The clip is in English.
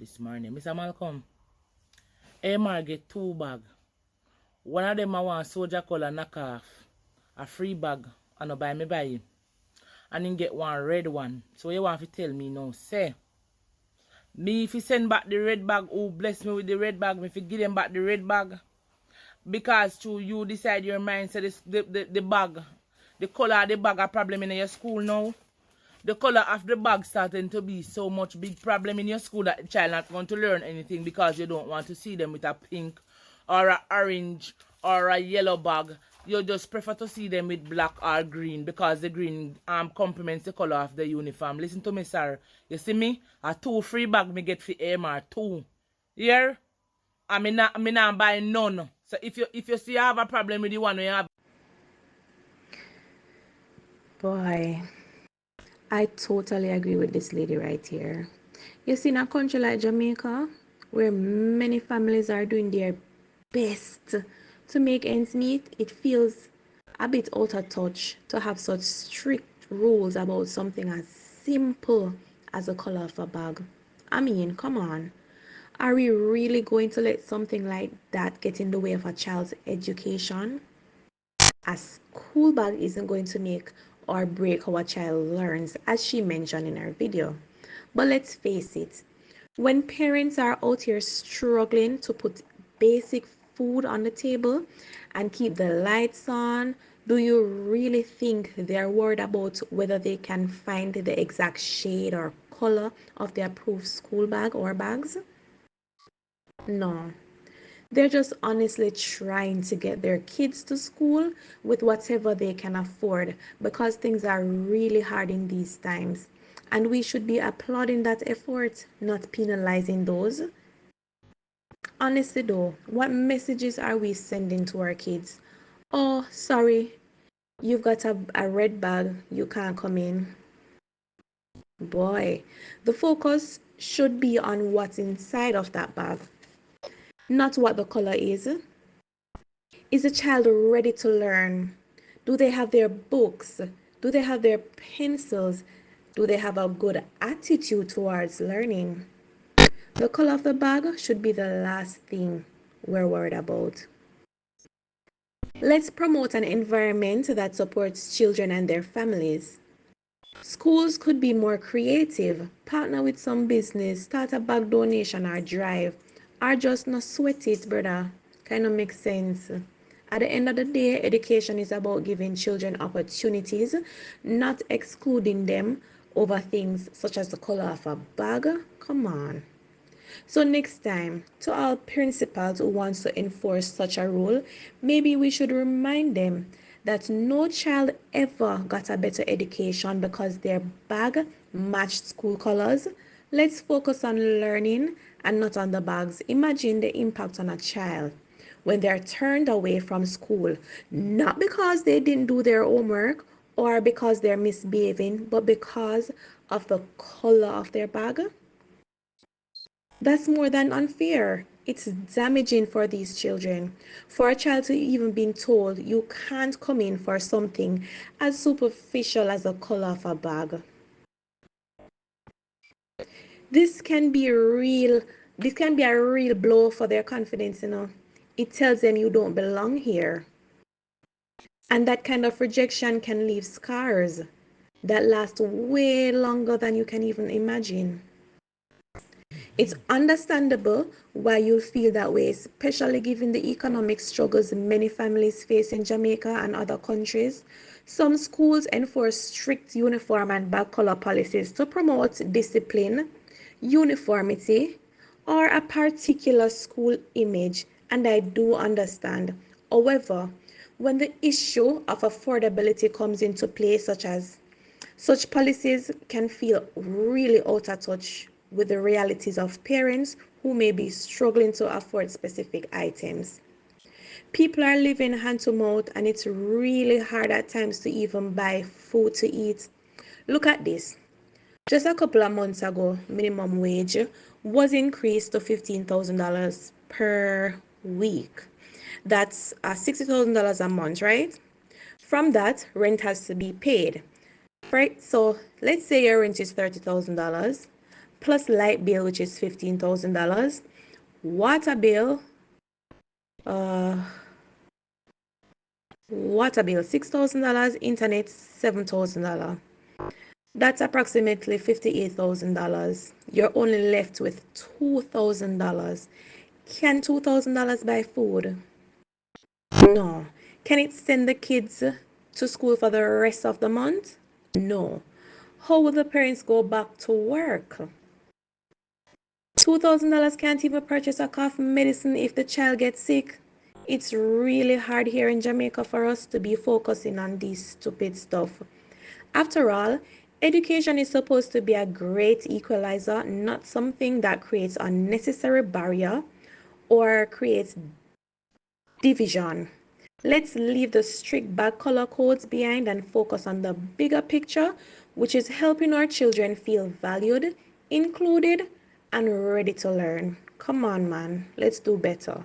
this morning. Mr. Malcolm, Amar get 2 bag. One of them I want soldier color knock off. A free bag. And I buy me buy him. And then get one red one. So you want to tell me now, say. Me if you send back the red bag, who bless me with the red bag, me if you give them back the red bag. Because to you decide your mind, say this, the bag, the color of the bag a problem in your school now. The color of the bag starting to be so much big problem in your school that the child not going to learn anything because you don't want to see them with a pink or a orange or a yellow bag. You just prefer to see them with black or green because the green complements the color of the uniform. Listen to me, sir. You see me? A 2 free bag me get for AMR 2. Here? I mean not buy none. So if you see you have a problem with the one you have. Boy, I totally agree with this lady right here. You see, in a country like Jamaica, where many families are doing their best to make ends meet, it feels a bit out of touch to have such strict rules about something as simple as the color of a bag. I mean, come on. Are we really going to let something like that get in the way of a child's education? A school bag isn't going to make or break how a child learns, as she mentioned in her video. But let's face it, when parents are out here struggling to put basic food on the table and keep the lights on, do you really think they're worried about whether they can find the exact shade or color of the approved school bag or bags? No. They're just honestly trying to get their kids to school with whatever they can afford because things are really hard in these times. And we should be applauding that effort, not penalizing those. Honestly, though, what messages are we sending to our kids? Oh, sorry, you've got a red bag, you can't come in. Boy, the focus should be on what's inside of that bag, not what the color is. Is a child ready to learn? Do they have their books? Do they have their pencils? Do they have a good attitude towards learning? The color of the bag should be the last thing we're worried about. Let's promote an environment that supports children and their families. Schools could be more creative, partner with some business, start a bag donation or drive, or just not sweat it, brother. Kind of makes sense. At the end of the day, education is about giving children opportunities, not excluding them over things such as the color of a bag. Come on. So next time, to all principals who wants to enforce such a rule, maybe we should remind them that no child ever got a better education because their bag matched school colors. Let's focus on learning and not on the bags. Imagine the impact on a child when they're turned away from school, not because they didn't do their homework or because they're misbehaving, but because of the color of their bag. That's more than unfair. It's damaging for these children. For a child to even be told you can't come in for something as superficial as the color of a bag. This can be a real this can be a real blow for their confidence. It tells them you don't belong here. And that kind of rejection can leave scars that last way longer than you can even imagine. It's understandable why you feel that way, especially given the economic struggles many families face in Jamaica and other countries. Some schools enforce strict uniform and bag color policies to promote discipline, uniformity, or a particular school image, and I do understand. However, when the issue of affordability comes into play, such policies can feel really out of touch with the realities of parents who may be struggling to afford specific items. People are living hand to mouth, and it's really hard at times to even buy food to eat. Look at this. Just a couple of months ago, minimum wage was increased to $15,000 per week. That's $60,000 a month, right? From that, rent has to be paid. Right, so let's say your rent is $30,000. plus light bill, which is $15,000, water bill, uh, $6,000, internet $7,000. That's approximately $58,000. You're only left with $2,000. Can $2,000 buy food? No. Can it send the kids to school for the rest of the month? No. How will the parents go back to work? $2,000 can't even purchase a cough medicine if the child gets sick. It's really hard here in Jamaica for us to be focusing on this stupid stuff. After all, education is supposed to be a great equalizer, not something that creates unnecessary barrier or creates division. Let's leave the strict bag color codes behind and focus on the bigger picture, which is helping our children feel valued, included, and ready to learn. Come on, man, let's do better.